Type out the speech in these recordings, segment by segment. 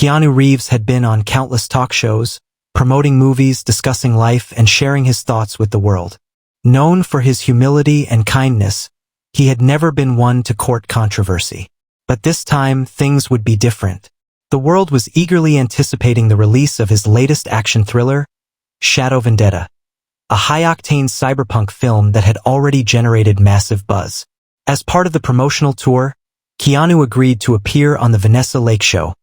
Keanu Reeves had been on countless talk shows, promoting movies, discussing life, and sharing his thoughts with the world. Known for his humility and kindness, he had never been one to court controversy. But this time, things would be different. The world was eagerly anticipating the release of his latest action thriller, Shadow Vendetta, a high-octane cyberpunk film that had already generated massive buzz. As part of the promotional tour, Keanu agreed to appear on the Vanessa Lake Show,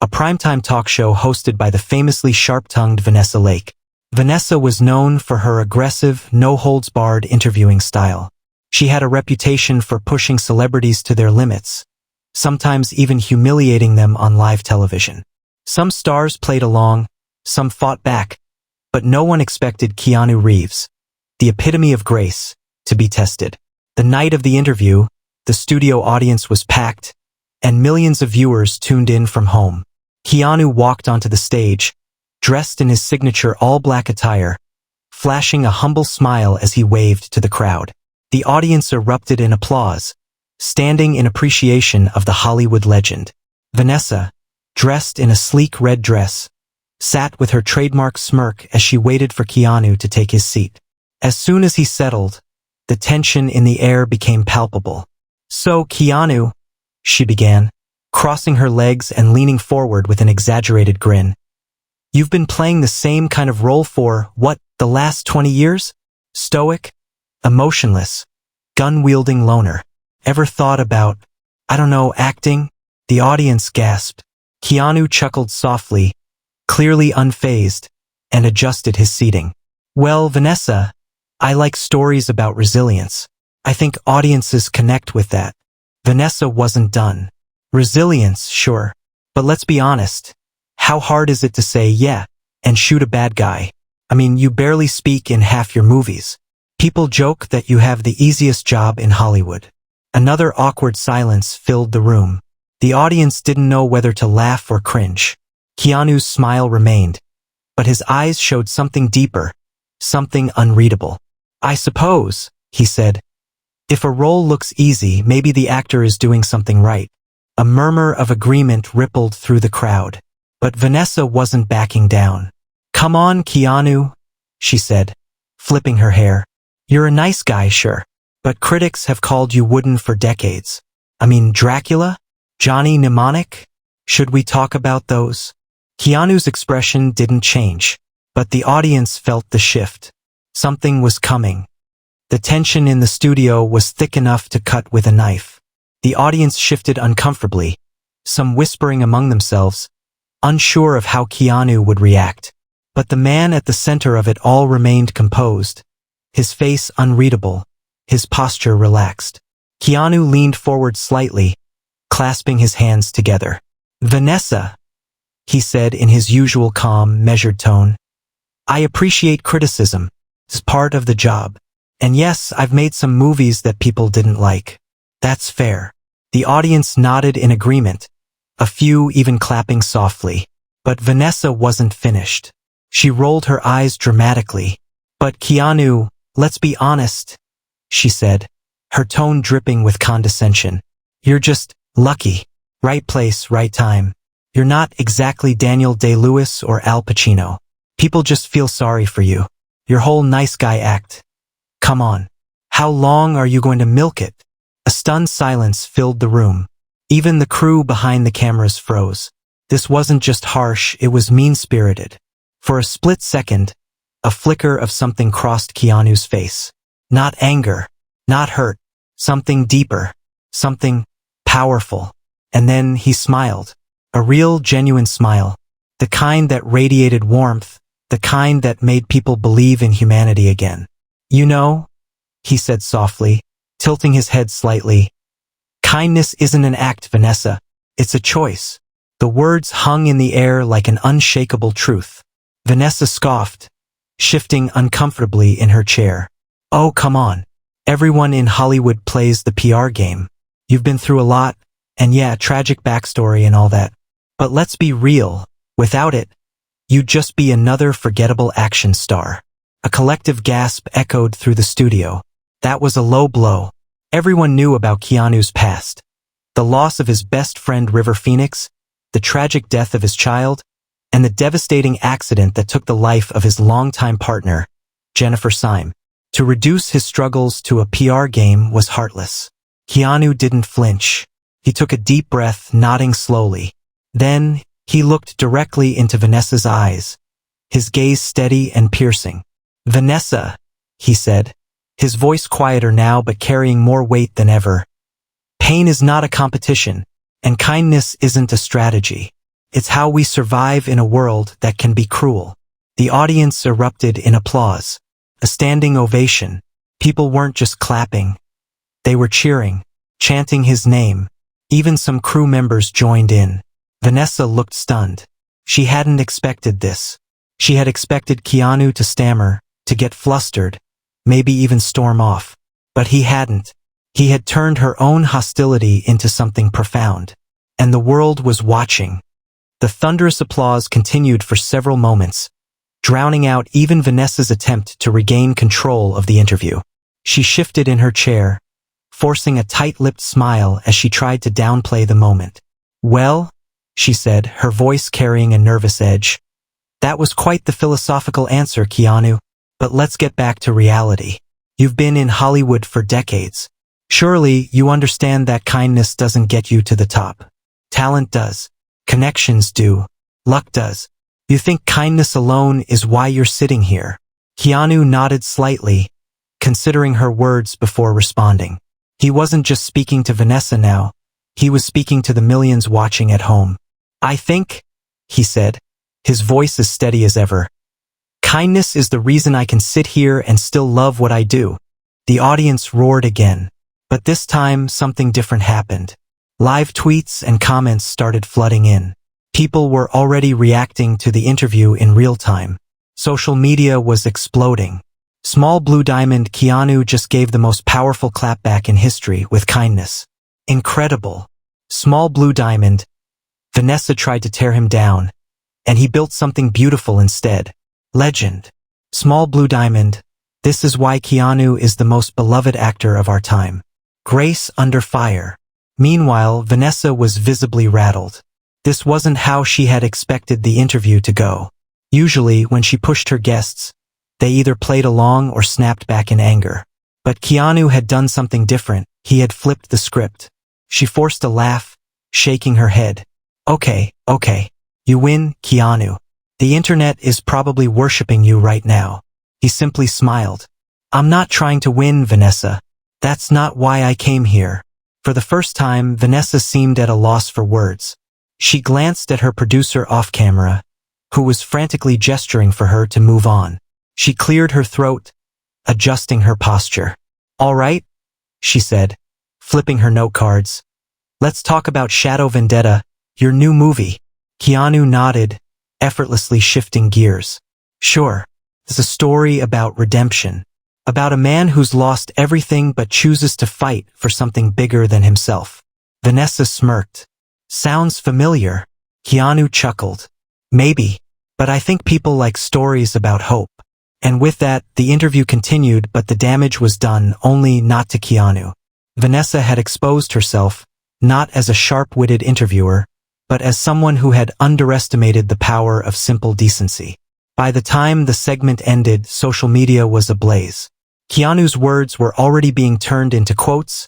a primetime talk show hosted by the famously sharp-tongued Vanessa Lake. Vanessa was known for her aggressive, no-holds-barred interviewing style. She had a reputation for pushing celebrities to their limits, sometimes even humiliating them on live television. Some stars played along, some fought back, but no one expected Keanu Reeves, the epitome of grace, to be tested. The night of the interview, the studio audience was packed, and millions of viewers tuned in from home. Keanu walked onto the stage, dressed in his signature all-black attire, flashing a humble smile as he waved to the crowd. The audience erupted in applause, standing in appreciation of the Hollywood legend. Vanessa, dressed in a sleek red dress, sat with her trademark smirk as she waited for Keanu to take his seat. As soon as he settled, the tension in the air became palpable. "So, Keanu," she began, crossing her legs and leaning forward with an exaggerated grin. "You've been playing the same kind of role for, what, the last 20 years? Stoic, emotionless, gun-wielding loner. Ever thought about, I don't know, acting?" The audience gasped. Keanu chuckled softly, clearly unfazed, and adjusted his seating. "Well, Vanessa, I like stories about resilience. I think audiences connect with that." Vanessa wasn't done. "Resilience, sure. But let's be honest. How hard is it to say yeah and shoot a bad guy? I mean, you barely speak in half your movies. People joke that you have the easiest job in Hollywood." Another awkward silence filled the room. The audience didn't know whether to laugh or cringe. Keanu's smile remained, but his eyes showed something deeper, something unreadable. "I suppose," he said, "if a role looks easy, maybe the actor is doing something right." A murmur of agreement rippled through the crowd. But Vanessa wasn't backing down. "Come on, Keanu," she said, flipping her hair. "You're a nice guy, sure. But critics have called you wooden for decades. I mean, Dracula? Johnny Mnemonic? Should we talk about those?" Keanu's expression didn't change, but the audience felt the shift. Something was coming. The tension in the studio was thick enough to cut with a knife. The audience shifted uncomfortably, some whispering among themselves, unsure of how Keanu would react. But the man at the center of it all remained composed, his face unreadable, his posture relaxed. Keanu leaned forward slightly, clasping his hands together. "Vanessa," he said in his usual calm, measured tone, "I appreciate criticism. It's part of the job. And yes, I've made some movies that people didn't like. That's fair." The audience nodded in agreement, a few even clapping softly. But Vanessa wasn't finished. She rolled her eyes dramatically. "But Keanu, let's be honest," she said, her tone dripping with condescension. "You're just lucky. Right place, right time. You're not exactly Daniel Day-Lewis or Al Pacino. People just feel sorry for you. Your whole nice guy act. Come on. How long are you going to milk it?" A stunned silence filled the room. Even the crew behind the cameras froze. This wasn't just harsh, it was mean-spirited. For a split second, a flicker of something crossed Keanu's face. Not anger, not hurt, something deeper, something powerful. And then he smiled. A real, genuine smile. The kind that radiated warmth, the kind that made people believe in humanity again. "You know," he said softly, tilting his head slightly, "kindness isn't an act, Vanessa. It's a choice." The words hung in the air like an unshakable truth. Vanessa scoffed, shifting uncomfortably in her chair. "Oh, come on. Everyone in Hollywood plays the PR game. You've been through a lot, and yeah, tragic backstory and all that. But let's be real, without it, you'd just be another forgettable action star." A collective gasp echoed through the studio. That was a low blow. Everyone knew about Keanu's past. The loss of his best friend River Phoenix, the tragic death of his child, and the devastating accident that took the life of his longtime partner, Jennifer Syme. To reduce his struggles to a PR game was heartless. Keanu didn't flinch. He took a deep breath, nodding slowly. Then, he looked directly into Vanessa's eyes, his gaze steady and piercing. "Vanessa," he said, his voice quieter now but carrying more weight than ever. "Pain is not a competition, and kindness isn't a strategy. It's how we survive in a world that can be cruel." The audience erupted in applause. A standing ovation. People weren't just clapping. They were cheering, chanting his name. Even some crew members joined in. Vanessa looked stunned. She hadn't expected this. She had expected Keanu to stammer, to get flustered, maybe even storm off. But he hadn't. He had turned her own hostility into something profound. And the world was watching. The thunderous applause continued for several moments, drowning out even Vanessa's attempt to regain control of the interview. She shifted in her chair, forcing a tight-lipped smile as she tried to downplay the moment. "Well," she said, her voice carrying a nervous edge, "that was quite the philosophical answer, Keanu. But let's get back to reality. You've been in Hollywood for decades. Surely you understand that kindness doesn't get you to the top. Talent does. Connections do. Luck does. You think kindness alone is why you're sitting here?" Keanu nodded slightly, considering her words before responding. He wasn't just speaking to Vanessa now. He was speaking to the millions watching at home. "I think," he said, his voice as steady as ever, "kindness is the reason I can sit here and still love what I do." The audience roared again. But this time, something different happened. Live tweets and comments started flooding in. People were already reacting to the interview in real time. Social media was exploding. Small Blue Diamond Keanu just gave the most powerful clapback in history with kindness. Incredible. Small Blue Diamond. Vanessa tried to tear him down, and he built something beautiful instead. Legend. Small Blue Diamond. This is why Keanu is the most beloved actor of our time. Grace under fire. Meanwhile, Vanessa was visibly rattled. This wasn't how she had expected the interview to go. Usually, when she pushed her guests, they either played along or snapped back in anger. But Keanu had done something different. He had flipped the script. She forced a laugh, shaking her head. Okay. You win, Keanu. The internet is probably worshipping you right now." He simply smiled. "I'm not trying to win, Vanessa. That's not why I came here." For the first time, Vanessa seemed at a loss for words. She glanced at her producer off-camera, who was frantically gesturing for her to move on. She cleared her throat, adjusting her posture. "All right," she said, flipping her note cards. "Let's talk about Shadow Vendetta, your new movie." Keanu nodded, effortlessly shifting gears. "Sure. It's a story about redemption. About a man who's lost everything but chooses to fight for something bigger than himself." Vanessa smirked. "Sounds familiar." Keanu chuckled. "Maybe, but I think people like stories about hope." And with that, the interview continued, but the damage was done, only not to Keanu. Vanessa had exposed herself, not as a sharp-witted interviewer, but as someone who had underestimated the power of simple decency. By the time the segment ended, social media was ablaze. Keanu's words were already being turned into quotes,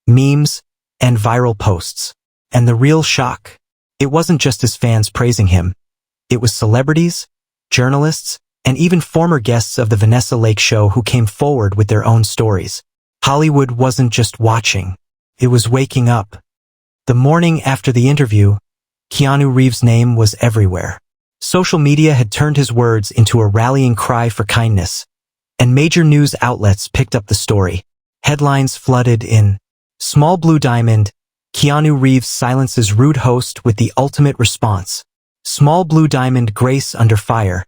memes, and viral posts. And the real shock, it wasn't just his fans praising him. It was celebrities, journalists, and even former guests of the Vanessa Lake Show who came forward with their own stories. Hollywood wasn't just watching. It was waking up. The morning after the interview, Keanu Reeves' name was everywhere. Social media had turned his words into a rallying cry for kindness, and major news outlets picked up the story. Headlines flooded in. Small Blue Diamond, Keanu Reeves silences rude host with the ultimate response. Small Blue Diamond, Grace under fire.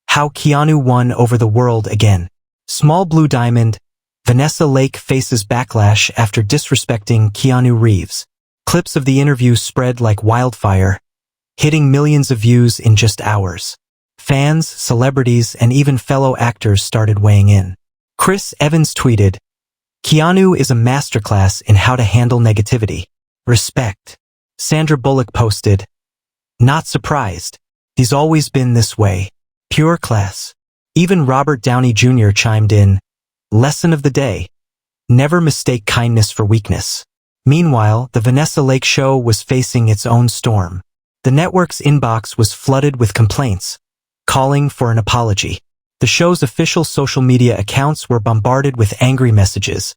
How Keanu won over the world again. Small Blue Diamond, Vanessa Lake faces backlash after disrespecting Keanu Reeves. Clips of the interview spread like wildfire, hitting millions of views in just hours. Fans, celebrities, and even fellow actors started weighing in. Chris Evans tweeted, "Keanu is a masterclass in how to handle negativity. Respect." Sandra Bullock posted, Not surprised. He's always been this way. Pure class. Even Robert Downey Jr. chimed in. Lesson of the day. Never mistake kindness for weakness. Meanwhile, the Vanessa Lake show was facing its own storm. The network's inbox was flooded with complaints, calling for an apology. The show's official social media accounts were bombarded with angry messages,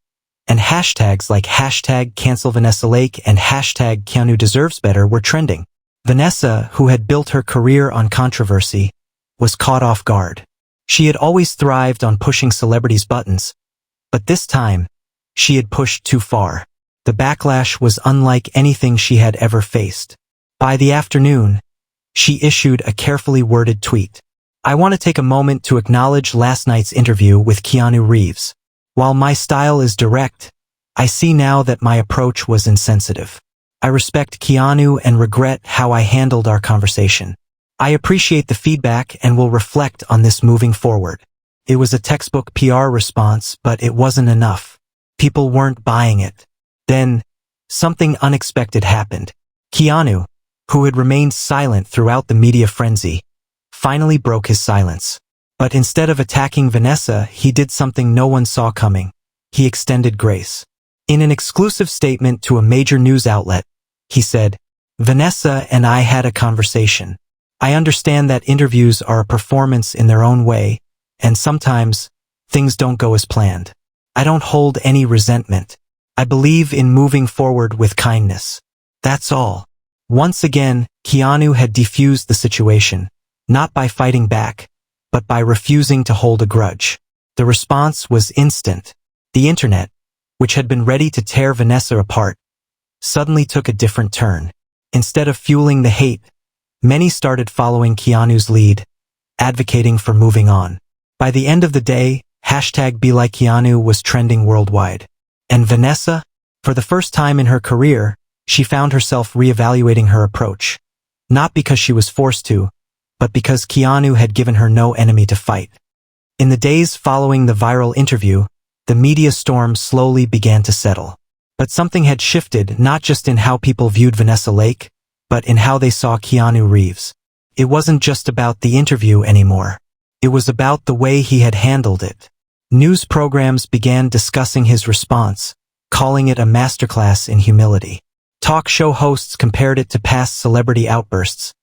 and hashtags like #CancelVanessaLake and #KeanuDeservesBetter were trending. Vanessa, who had built her career on controversy, was caught off guard. She had always thrived on pushing celebrities' buttons, but this time, she had pushed too far. The backlash was unlike anything she had ever faced. By the afternoon, she issued a carefully worded tweet. I want to take a moment to acknowledge last night's interview with Keanu Reeves. While my style is direct, I see now that my approach was insensitive. I respect Keanu and regret how I handled our conversation. I appreciate the feedback and will reflect on this moving forward. It was a textbook PR response, but it wasn't enough. People weren't buying it. Then, something unexpected happened. Keanu, who had remained silent throughout the media frenzy, finally broke his silence. But instead of attacking Vanessa, he did something no one saw coming. He extended grace. In an exclusive statement to a major news outlet, he said, Vanessa and I had a conversation. I understand that interviews are a performance in their own way, and sometimes, things don't go as planned. I don't hold any resentment. I believe in moving forward with kindness. That's all. Once again, Keanu had defused the situation, not by fighting back, but by refusing to hold a grudge. The response was instant. The internet, which had been ready to tear Vanessa apart, suddenly took a different turn. Instead of fueling the hate, many started following Keanu's lead, advocating for moving on. By the end of the day, #BeLikeKeanu was trending worldwide. And Vanessa, for the first time in her career, she found herself reevaluating her approach. Not because she was forced to, but because Keanu had given her no enemy to fight. In the days following the viral interview, the media storm slowly began to settle. But something had shifted not just in how people viewed Vanessa Lake, but in how they saw Keanu Reeves. It wasn't just about the interview anymore. It was about the way he had handled it. News programs began discussing his response, calling it a masterclass in humility. Talk show hosts compared it to past celebrity outbursts,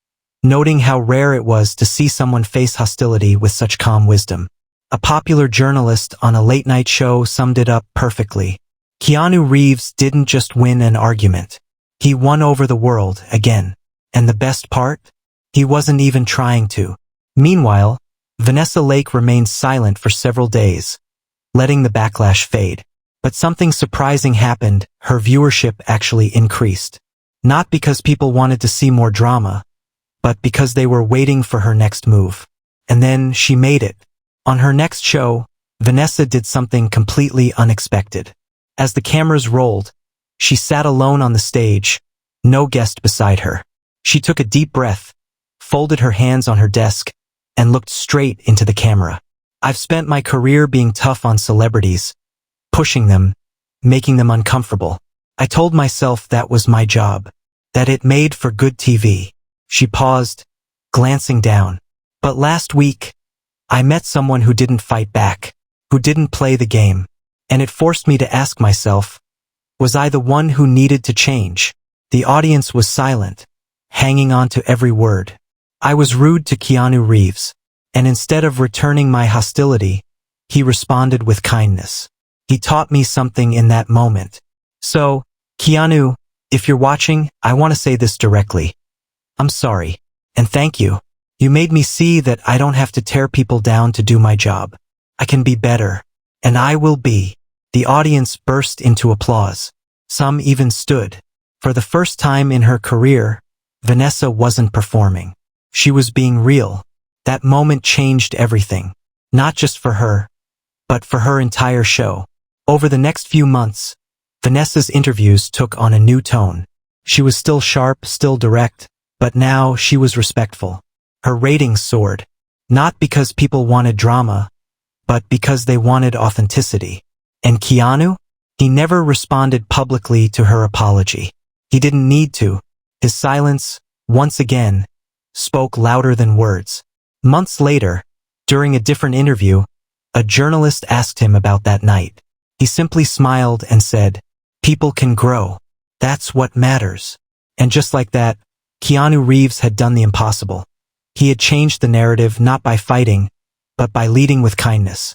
noting how rare it was to see someone face hostility with such calm wisdom. A popular journalist on a late-night show summed it up perfectly. Keanu Reeves didn't just win an argument. He won over the world again. And the best part? He wasn't even trying to. Meanwhile, Vanessa Lake remained silent for several days, letting the backlash fade. But something surprising happened. Her viewership actually increased. Not because people wanted to see more drama, but because they were waiting for her next move. And then she made it. On her next show, Vanessa did something completely unexpected. As the cameras rolled, she sat alone on the stage, no guest beside her. She took a deep breath, folded her hands on her desk, and looked straight into the camera. I've spent my career being tough on celebrities, pushing them, making them uncomfortable. I told myself that was my job, that it made for good TV. She paused, glancing down. But last week, I met someone who didn't fight back, who didn't play the game, and it forced me to ask myself, was I the one who needed to change? The audience was silent, hanging on to every word. I was rude to Keanu Reeves, and instead of returning my hostility, he responded with kindness. He taught me something in that moment. So, Keanu, if you're watching, I want to say this directly. I'm sorry, and thank you. You made me see that I don't have to tear people down to do my job. I can be better, and I will be. The audience burst into applause. Some even stood. For the first time in her career, Vanessa wasn't performing. She was being real. That moment changed everything. Not just for her, but for her entire show. Over the next few months, Vanessa's interviews took on a new tone. She was still sharp, still direct, but now she was respectful. Her ratings soared, not because people wanted drama, but because they wanted authenticity. And Keanu? He never responded publicly to her apology. He didn't need to. His silence, once again, spoke louder than words. Months later, during a different interview, a journalist asked him about that night. He simply smiled and said, "People can grow. That's what matters." And just like that, Keanu Reeves had done the impossible. He had changed the narrative not by fighting, but by leading with kindness.